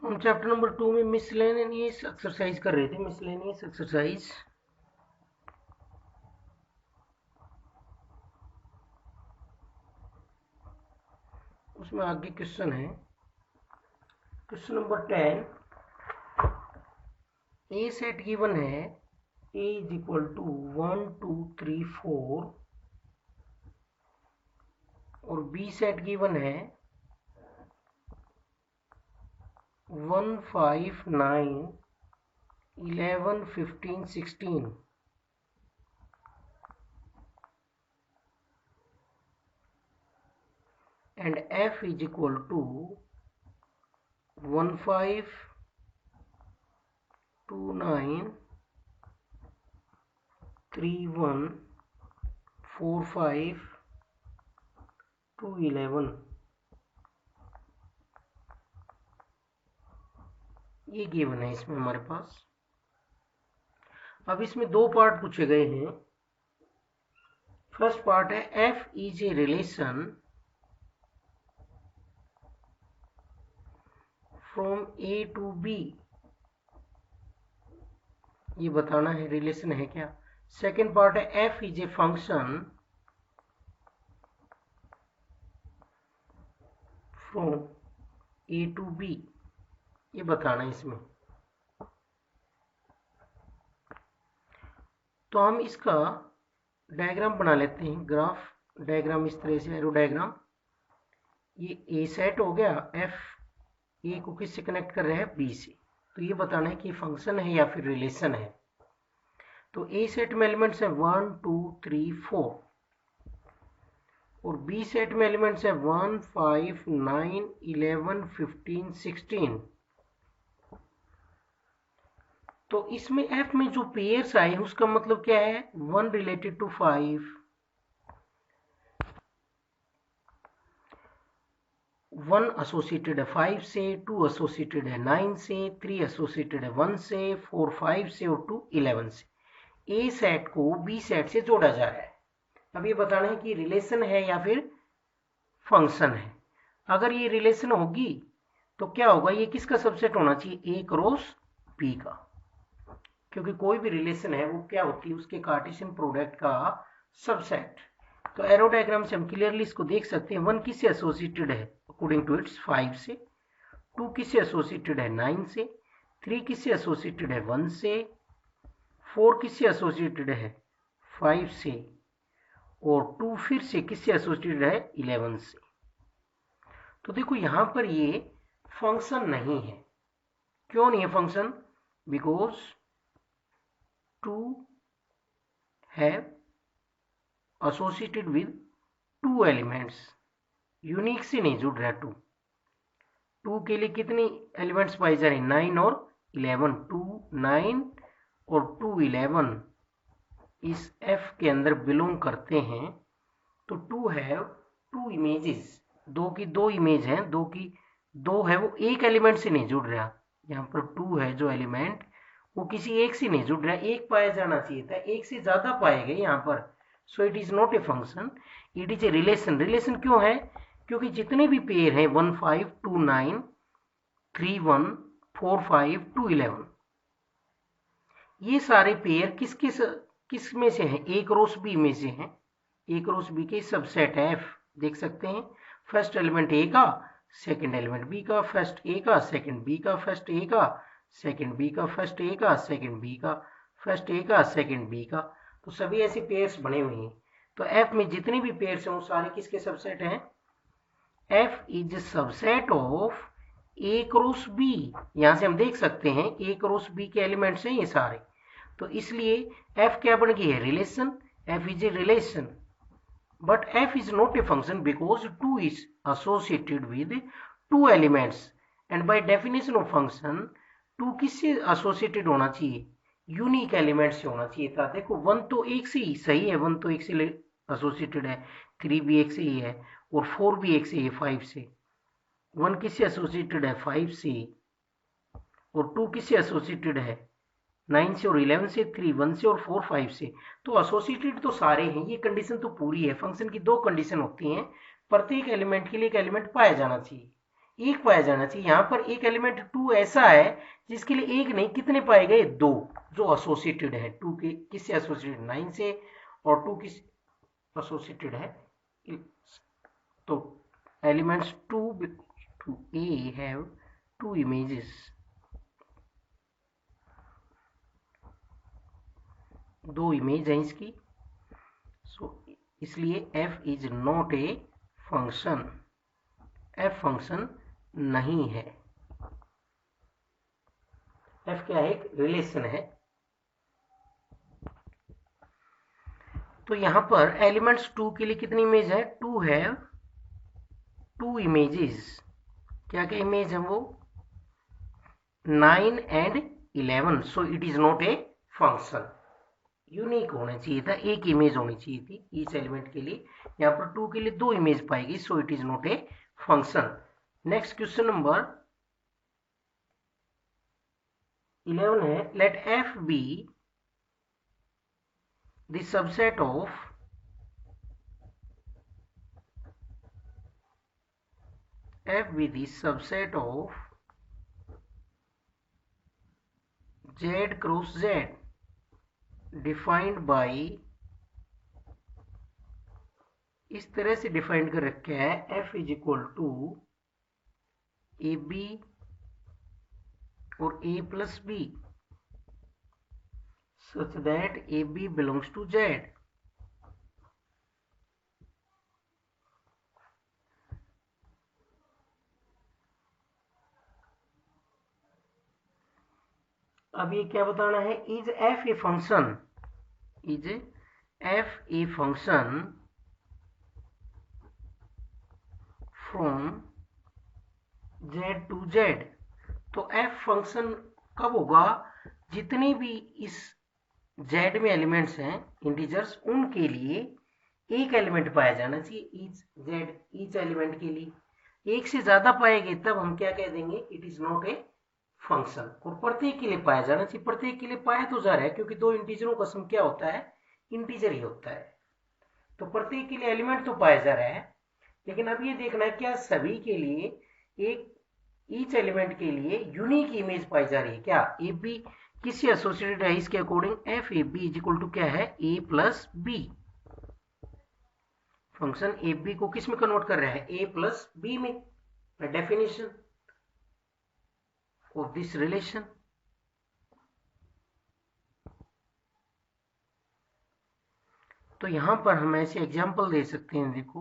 हम chapter number 2 में miscellaneous exercise कर रहे थे। मिसलेनियस एक्सरसाइज उसमें आगे क्वेश्चन है, क्वेश्चन नंबर 10। ए सेट गिवन है, ए इज इक्वल टू 1 2 3 4 और बी सेट गिवन है 1 5 9 11 15 16 and f is equal to 1 5 2 9 3 1 4 5 2 11। ये गिवन है इसमें हमारे पास। अब इसमें दो पार्ट पूछे गए हैं। फर्स्ट पार्ट है F is a relation from A to B, ये बताना है रिलेशन है क्या। सेकेंड पार्ट है F is a function from A to B, ये बताना है इसमें। तो हम इसका डायग्राम बना लेते हैं, ग्राफ डायग्राम इस तरह से, एरो डायग्राम। ये ए सेट हो गया, एफ ए को किससे कनेक्ट कर रहे हैं, बी से। तो ये बताना है कि फंक्शन है या फिर रिलेशन है। तो ए सेट में एलिमेंट्स है 1 2 3 4 और बी सेट में एलिमेंट्स है 1 5 9 11 15 16। तो इसमें एफ में जो पेयर्स आए उसका मतलब क्या है, 1 रिलेटेड टू 5, 1 एसोसिएटेड है 5 से, 2 एसोसिएटेड है 9 से, 3 एसोसिएटेड है 1 से, 4 5 से और 2 11 से। ए सेट को बी सेट से जोड़ा जा रहा है। अब ये बताना है कि रिलेशन है या फिर फंक्शन है। अगर ये रिलेशन होगी तो क्या होगा, ये किसका सबसेट होना चाहिए, ए क्रॉस बी का, क्योंकि कोई भी रिलेशन है वो क्या होती है, उसके कार्टेशियन प्रोडक्ट का सबसेट। तो एरो डायग्राम से हम क्लियरली इसको देख सकते हैं। 1 किससे एसोसिएटेड है अकॉर्डिंग टू इट्स 5 से, 2 किससे एसोसिएटेड है 9 से, 3 किससे एसोसिएटेड है 1 से, 4 किससे एसोसिएटेड है 5 से और 2 फिर से किससे एसोसिएटेड है 11 से। तो देखो यहां पर ये फंक्शन नहीं है। क्यों नहीं है function, because 2 have associated with 2 elements, unique से नहीं जुड़ रहा। 2 के लिए कितनी एलिमेंट्स पाए जा रहे हैं, 9 और 11। 2 9 और 2 11 इस एफ के अंदर बिलोंग करते हैं। तो 2 हैव 2 इमेजेस, 2 की 2 इमेज हैं, 2 की 2 है, वो एक एलिमेंट से नहीं जुड़ रहा। यहाँ पर 2 है जो एलिमेंट, वो किसी एक से नहीं जुड़ रहा, एक पाया जाना चाहिए था, एक से ज्यादा पाए गए यहाँ पर। सो it is not a function, it is a relation. Relation क्यों है, क्योंकि जितने भी पेयर हैं 1 5 2 9 3 1 4 5 2 11, ये सारे पेयर किस में से हैं, ए क्रॉस बी में से हैं। ए क्रॉस बी के सबसेट है एफ, देख सकते हैं। फर्स्ट एलिमेंट ए का, सेकंड एलिमेंट बी का, फर्स्ट ए का सेकंड बी का, फर्स्ट ए का सेकंड बी का, फर्स्ट ए का सेकंड बी का, फर्स्ट ए का सेकंड बी का। तो सभी ऐसे पेयर्स बने हुए हैं। तो एफ में जितने भी पेयर्स हैं वो सारे किसके सबसेट हैं, F is subset of A cross B. यहां से हम देख सकते हैं ए क्रॉस बी के एलिमेंट्स हैं ये सारे। तो इसलिए एफ क्या बन गई है, relation. F is a relation, but f is not a function because 2 is associated with 2 elements and by definition of function 2 किससे एसोसिएटेड होना चाहिए, यूनिक एलिमेंट से होना चाहिए था। देखो 1 तो एक से ही सही है, 1 तो एक से एसोसिएटेड है, 3 भी एक से ही है और 4 भी एक से ही है 5 से। 1 किससे एसोसिएटेड है 5 से और 2 किससे एसोसिएटेड है 9 से और 11 से, 3 1 से और 4 5 से। तो एसोसिएटेड तो सारे हैं, ये कंडीशन तो पूरी है। फंक्शन की 2 कंडीशन होती हैं, प्रत्येक एलिमेंट के लिए एक एलिमेंट पाया जाना चाहिए। एक पाया जाना चाहिए। यहाँ पर एक एलिमेंट 2 ऐसा है जिसके लिए एक नहीं कितने पाए गए, 2, जो एसोसिएटेड है 2 के किससे एसोसिएटेड, 9 से, और 2 किस एसोसिएटेड है, तो elements 2 to A have 2 images, 2 image है इसकी, सो इसलिए f is not a function, f function नहीं है। f क्या है, एक रिलेशन है। तो यहां पर एलिमेंट्स 2 के लिए कितनी इमेज है, 2 है 2 इमेजेस, क्या क्या इमेज है वो, 9 and 11, so it is not a function. Unique होना चाहिए था, एक इमेज होनी चाहिए थी ईच एलिमेंट के लिए, यहाँ पर 2 के लिए 2 इमेज पाएगी, so it is not a function. Next question number 11 है, let f be the subset of f be the subset of z cross z defined by, इस तरह से डिफाइंड कर रखा है, f is equal to A B और a plus B such that A B belongs to z। अब ये क्या बताना है, is f a function, is f a function from z to z। तो f फंक्शन कब होगा, जितने भी इस z में एलिमेंट्स हैं इंटीजर्स, उनके लिए एक एलिमेंट पाया जाना चाहिए ईच एलिमेंट के लिए। एक से ज्यादा पाएंगे तब हम क्या कह देंगे, it is not a function. और प्रत्येक के लिए पाया जाना चाहिए, प्रत्येक के लिए पाया तो जा रहा है क्योंकि दो इंटीजरों का सम क्या होता है, इंटीजर ही होता है, तो प्रत्येक के लिए एलिमेंट तो पाया जा रहा है। लेकिन अब ये देखना है क्या सभी के लिए एक ईच एलिमेंट के लिए यूनिक इमेज पाई जा रही है क्या, ए बी किससे एसोसिएटेड है, इसके according F A B is equal to क्या है, A plus B. Function A B को किस में कन्वर्ट कर रहा है, ए प्लस बी में, डेफिनेशन ऑफ दिस रिलेशन। तो यहां पर हम ऐसे एग्जांपल दे सकते हैं, देखो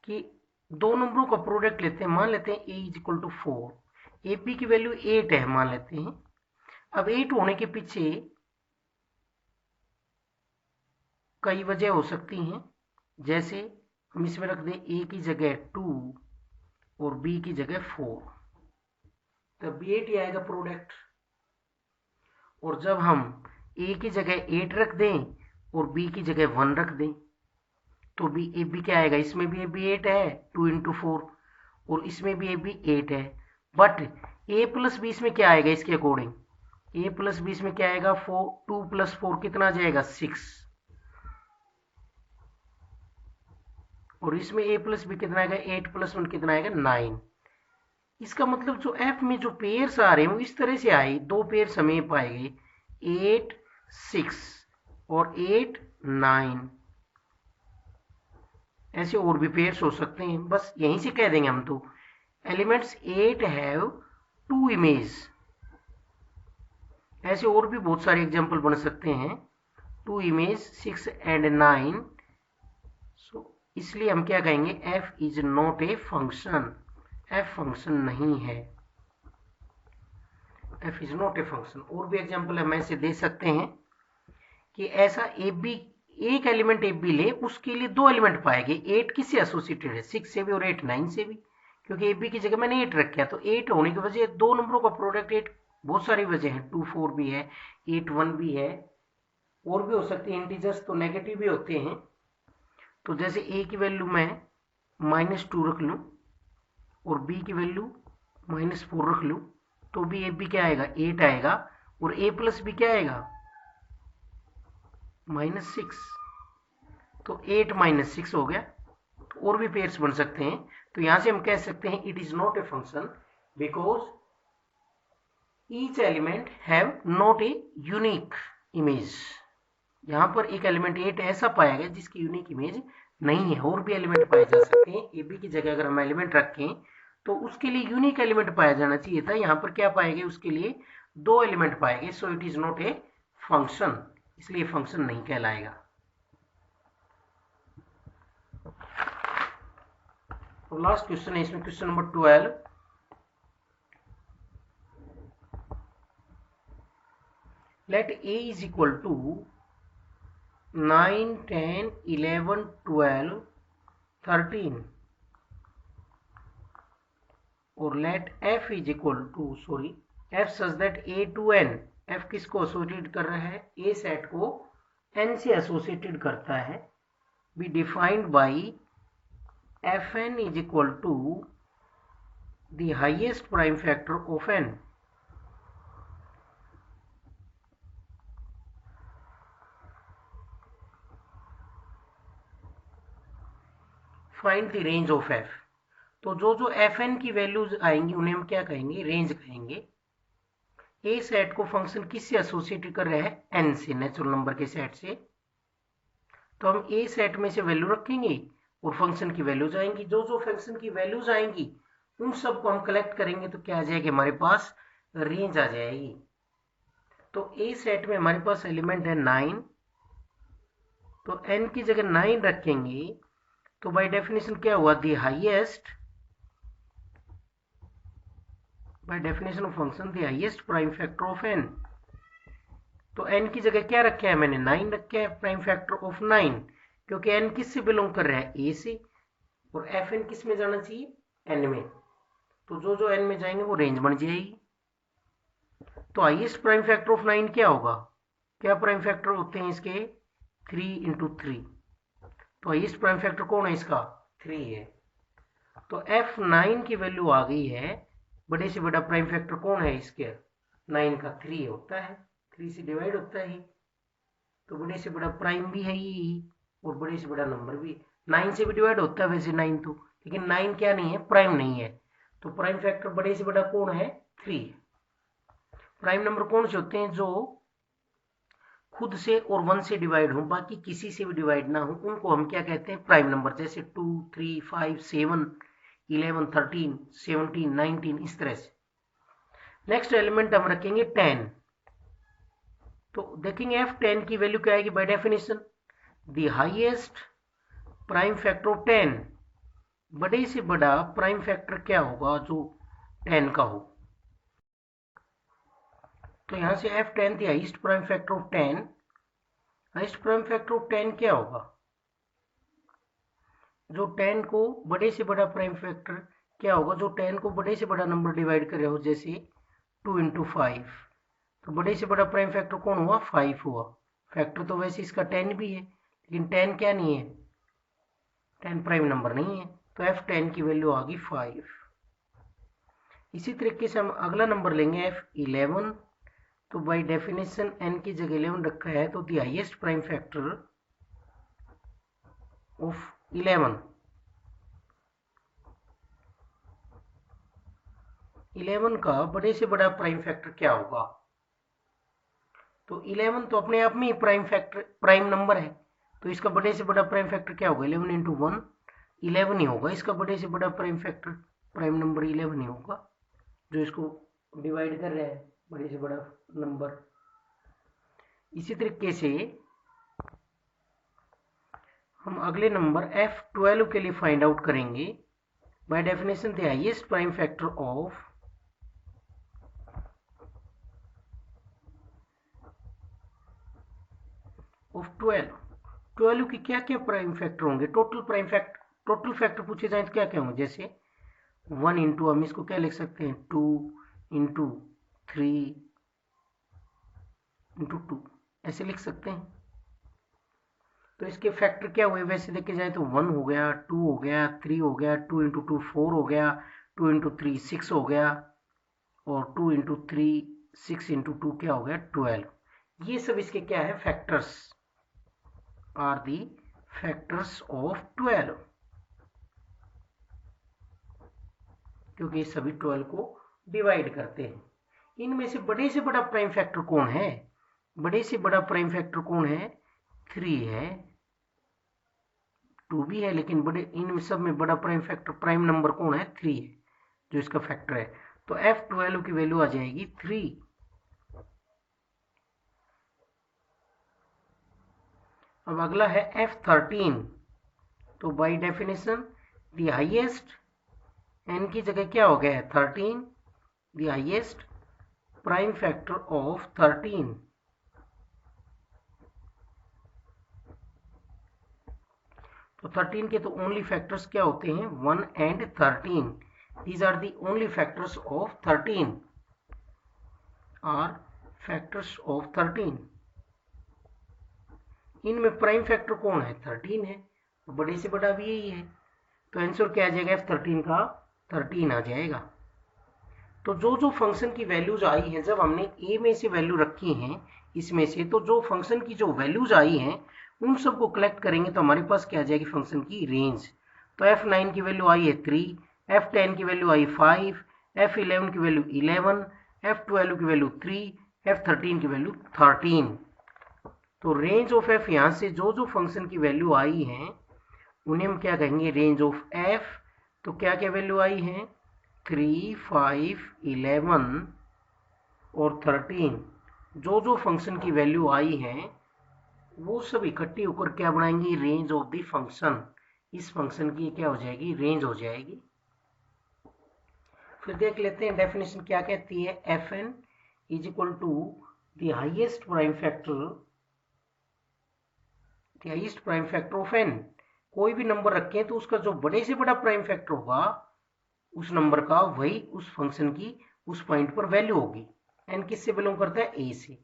कि दो नंबरों का प्रोडक्ट लेते हैं, मान लेते हैं a is equal to 4, A B की वैल्यू 8 है मान लेते हैं। अब 8 होने के पीछे कई वजह हो सकती हैं, जैसे हम इसमें रख दें a की जगह 2 और b की जगह 4, तब भी 8 ही आएगा प्रोडक्ट। और जब हम a की जगह 8 रख दें और b की जगह 1 रख दें तो भी ए बी क्या आएगा, इसमें भी ए बी 8 है 2 इंटू 4, और इसमें भी ए बी 8 है, बट ए प्लस बी इसमें क्या आएगा, इसके अकॉर्डिंग ए प्लस बी इसमें क्या आएगा, 4, 2 प्लस 4 कितना आ जाएगा, 6, और इसमें ए प्लस बी कितना आएगा, 8 प्लस 1 कितना आएगा, 9। इसका मतलब जो एफ में जो पेयर्स आ रहे हैं वो इस तरह से आए, दो पेयर्स हमें पाए गए 8 6 और 8 9, ऐसे और भी पेयर्स हो सकते हैं, बस यहीं से कह देंगे हम तो एलिमेंट्स 8 हैव 2 इमेज। ऐसे और भी बहुत सारे एग्जांपल बन सकते हैं, 2 इमेज 6 एंड 9, सो इसलिए हम क्या कहेंगे, f is not a function, f function नहीं है, f is not a function. और भी एग्जांपल हम ऐसे दे सकते हैं कि ऐसा ए बी, एक एलिमेंट ए बी ले उसके लिए दो एलिमेंट पाएंगे, 8 किससे एसोसिएटेड है, 6 से भी और 8 9 से भी, क्योंकि ए बी की जगह मैंने 8 रखा, तो 8 होने की वजह दो नंबरों का प्रोडक्ट 8, बहुत सारी वजह है, 2 4 भी है, 8 1 भी है, और भी हो सकती है, इंटीजर्स तो नेगेटिव भी होते हैं। तो जैसे ए की वैल्यू मैं -2 रख लूँ और बी की वैल्यू -4 रख लूँ, तो भी ए बी क्या आएगा, 8 आएगा, और ए प्लस बी क्या आएगा, -6, तो 8 - 6 हो गया, और भी पेयर्स बन सकते हैं। तो यहां से हम कह सकते हैं it is not a function because each element have not a unique image. यहाँ पर एक एलिमेंट 8 ऐसा पाया गया जिसकी यूनिक इमेज नहीं है। और भी एलिमेंट पाए जा सकते हैं। ए बी की जगह अगर हम एलिमेंट रखें तो उसके लिए यूनिक एलिमेंट पाया जाना चाहिए था। यहाँ पर क्या पाए गए, उसके लिए 2 एलिमेंट पाए गए। So it is not a function, इसलिए फंक्शन नहीं कहलाएगा। और लास्ट क्वेश्चन है इसमें, क्वेश्चन नंबर 12। लेट a is equal to 9, 10, 11, 12, 13 और let f is equal to f such that a to n, f किसको एसोसिएट कर रहा है, a सेट को n से एसोसिएटेड करता है, be defined by fn is equal to the highest prime factor of n. Find the range of f. तो जो fn की वैल्यूज आएंगी उन्हें हम क्या कहेंगे, रेंज कहेंगे। ए सेट को फंक्शन किससे एसोसिएट कर रहा है, n से, नेचुरल नंबर के सेट से। तो हम ए सेट में से वैल्यू रखेंगे और फंक्शन की वैल्यूज आएंगी। जो फंक्शन की वैल्यूज आएंगी उन सबको हम कलेक्ट करेंगे तो क्या आ जाएगी, हमारे पास रेंज आ जाएगी। तो ए सेट में हमारे पास एलिमेंट है 9, तो n की जगह 9 रखेंगे तो बाय डेफिनेशन क्या हुआ, the highest, by definition of function the highest prime factor of n। तो n की जगह क्या रखा है मैंने, 9 रखा है, प्राइम फैक्टर ऑफ 9, क्योंकि n किस से बिलोंग कर रहा है, a से, और fn किस में जाना चाहिए, n में। तो जो n में जाएंगे वो रेंज बन जाएगी। तो हाईएस्ट प्राइम फैक्टर ऑफ 9 क्या होगा, क्या प्राइम फैक्टर होते हैं इसके, 3 इंटू 3। तो हाईएस्ट प्राइम फैक्टर कौन है इसका, 3 है। तो f9 की वैल्यू आ गई है, बड़े से बड़ा प्राइम फैक्टर कौन है इसके, 9 का 3 होता है, 3 से डिवाइड होता है। तो बड़े से बड़ा प्राइम भी है ये, और बड़े से बड़ा नंबर भी 9 से भी डिवाइड होता है वैसे 9 तो, लेकिन 9 क्या नहीं है, प्राइम नहीं है। तो प्राइम फैक्टर बड़े से बड़ा कौन है, 3। प्राइम नंबर कौन से होते हैं, जो खुद से और 1 से डिवाइड हो, बाकी किसी से भी डिवाइड ना हो, उनको हम क्या कहते हैं, प्राइम नंबर। जैसे 2, 3, 5, 7, 11, 13, 17, 19, इस तरह से। नेक्स्ट एलिमेंट हम रखेंगे 10। तो देखेंगे f10 की वैल्यू क्या आएगी, by definition the highest prime factor of 10, बड़े से बड़ा प्राइम फैक्टर क्या होगा जो 10 का हो। तो यहां से f10 the highest prime factor of 10, highest prime factor of 10 क्या होगा, जो 10 को बड़े से बड़ा प्राइम फैक्टर क्या होगा, जो 10 को बड़े से बड़ा नंबर डिवाइड कर रहे हो, जैसे 2 इंटू 5। तो बड़े से बड़ा प्राइम फैक्टर कौन हुआ, 5 हुआ। फैक्टर तो वैसे इसका 10 भी है, लेकिन 10 क्या नहीं है, 10 प्राइम नंबर नहीं है। तो f10 की वैल्यू आ गई 5। इसी तरीके से हम अगला नंबर लेंगे f11। तो बाय डेफिनेशन n की जगह 11 रखा है, तो the highest prime factor of 11 का बड़े से बड़ा प्राइम फैक्टर क्या होगा। तो 11 तो अपने आप में ही प्राइम फैक्टर, प्राइम नंबर है, तो इसका बड़े से बड़ा प्राइम फैक्टर क्या होगा, 11 इंटू 1 11 ही होगा। इसका बड़े से बड़ा प्राइम फैक्टर, प्राइम नंबर 11 ही होगा, जो इसको डिवाइड कर रहा है, बड़े से बड़ा नंबर। इसी तरीके से हम अगले नंबर f12 के लिए फाइंड आउट करेंगे। By definition the highest prime factor of 12 की क्या क्या प्राइम फैक्टर होंगे, टोटल फैक्टर पूछे जाए तो क्या क्या होंगे, जैसे 1 इंटू, हम इसको क्या लिख सकते हैं, 2 इंटू 3 इंटू 2, ऐसे लिख सकते हैं। तो इसके फैक्टर क्या हुए, वैसे देखे जाए तो 1 हो गया, 2 हो गया, 3 हो गया, 2 इंटू 2 4 हो गया, 2 इंटू 3 6 हो गया, और 2 इंटू 3 6 इंटू 2 क्या हो गया, 12। ये सब इसके क्या है, factors are the factors of 12। क्योंकि ये सभी 12 को डिवाइड करते हैं। इनमें से बड़े से बड़ा प्राइम फैक्टर कौन है? बड़े से बड़ा प्राइम फैक्टर कौन है? 3 है, 2 भी है, लेकिन बड़े इन सब में बड़ा प्राइम फैक्टर, प्राइम नंबर कौन है? 3 है, जो इसका फैक्टर है। तो F12 की वैल्यू आ जाएगी 3। अब अगला है F13। तो by definition the highest, n की जगह क्या हो गया है? 13, the highest prime factor of 13। तो 13 के तो ओनली फैक्टर्स क्या होते हैं? 1 and 13। These are the only factors of 13, are factors of 13। इनमें प्राइम फैक्टर कौन है? 13 है, तो बड़े से बड़ा भी यही है। तो आंसर क्या आ जाएगा? F13 का 13 आ जाएगा। तो जो जो फंक्शन की वैल्यूज आई है, जब हमने ए में से वैल्यू रखी हैं इसमें से, तो जो फंक्शन की जो वैल्यूज आई हैं उन सबको कलेक्ट करेंगे तो हमारे पास क्या आ जाएगी? फंक्शन की रेंज। तो F9 की वैल्यू आई है 3, F10 की वैल्यू आई 5, F11 की वैल्यू 11, F12 की वैल्यू 3, F13 की वैल्यू 13। तो रेंज ऑफ F यहाँ से जो जो फंक्शन की वैल्यू आई हैं उन्हें हम क्या कहेंगे? Range of F। तो क्या क्या वैल्यू आई है? 3, 5, 11 और 13। जो जो फंक्शन की वैल्यू आई है वो सब इकट्ठी होकर क्या बनाएंगी? Range of the function. इस फंक्शन की क्या हो जाएगी? रेंज हो जाएगी। फिर देख लेते हैं डेफिनेशन क्या कहती है। Fn is equal to the highest prime factor, the highest prime factor of n। कोई भी नंबर रखें तो उसका जो बड़े से बड़ा प्राइम फैक्टर होगा उस नंबर का, वही उस फंक्शन की उस पॉइंट पर वैल्यू होगी। n किससे बिलोंग करता है? a से।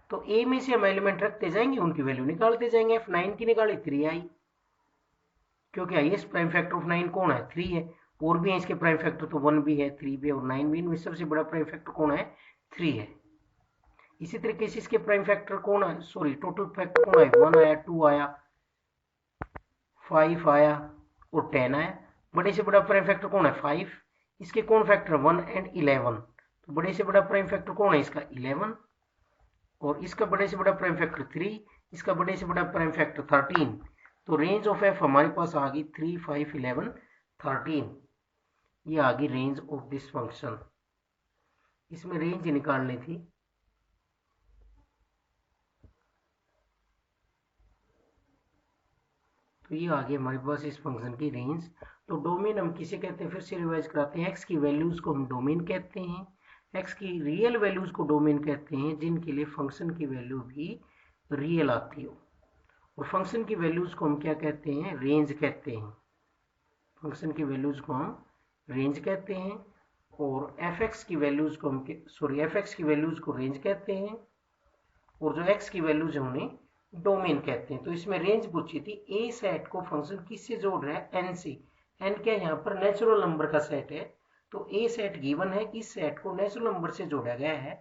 तो a में से हम एलिमेंट रखते जाएंगे, उनकी वैल्यू निकालते जाएंगे। F9 की निकाली 3 आई, क्योंकि हाईएस्ट प्राइम फैक्टर ऑफ 9 कौन है? 3 है। और भी है इसके प्राइम फैक्टर, तो 1 भी है, 3 भी है और 9 भी। इनमें सबसे बड़ा प्राइम फैक्टर कौन है? 3 है। इसी तरीके से इसके प्राइम फैक्टर कौन है? सॉरी, टोटल फैक्टर कौन है? 1 आया, 2 आया, 5 आया और 10 आया। बड़े से बड़ा प्राइम फैक्टर कौन है? 5। इसके कौन फैक्टर? 1 and 11। तो बड़े से बड़ा प्राइम फैक्टर कौन है? इसका 11। और इसका बड़े से बड़ा प्राइम फैक्टर 3, इसका बड़े से बड़ा प्राइम फैक्टर 13। तो रेंज ऑफ F हमारे पास आ गई 3, 5, 11, 13। ये आ गई रेंज ऑफ दिस फंक्शन। इसमें रेंज निकालनी थी। तो ये आ गई हमारे पास इस फंक्शन की रेंज। तो डोमेन हम किसे कहते हैं? फिर से रिवाइज कराते हैं। एक्स की वैल्यूज को हम डोमेन कहते हैं, एक्स की रियल वैल्यूज को डोमेन कहते हैं, जिनके लिए फंक्शन की वैल्यू भी रियल आती हो। और फंक्शन की वैल्यूज को हम क्या कहते हैं? रेंज कहते हैं। फंक्शन की वैल्यूज को हम रेंज कहते हैं। और एफ एक्स की वैल्यूज को हम एफ एक्स की वैल्यूज को रेंज कहते हैं। और जो एक्स की वैल्यूज है उन्हें डोमेन कहते हैं। तो इसमें रेंज पूछी थी, ए सेट को फंक्शन किससे जोड़ रहा है? एन से। एन क्या यहाँ पर नेचुरल नंबर का सेट है। तो ए सेट गिवन है, इस सेट को नेचुरल नंबर से जोड़ा गया है।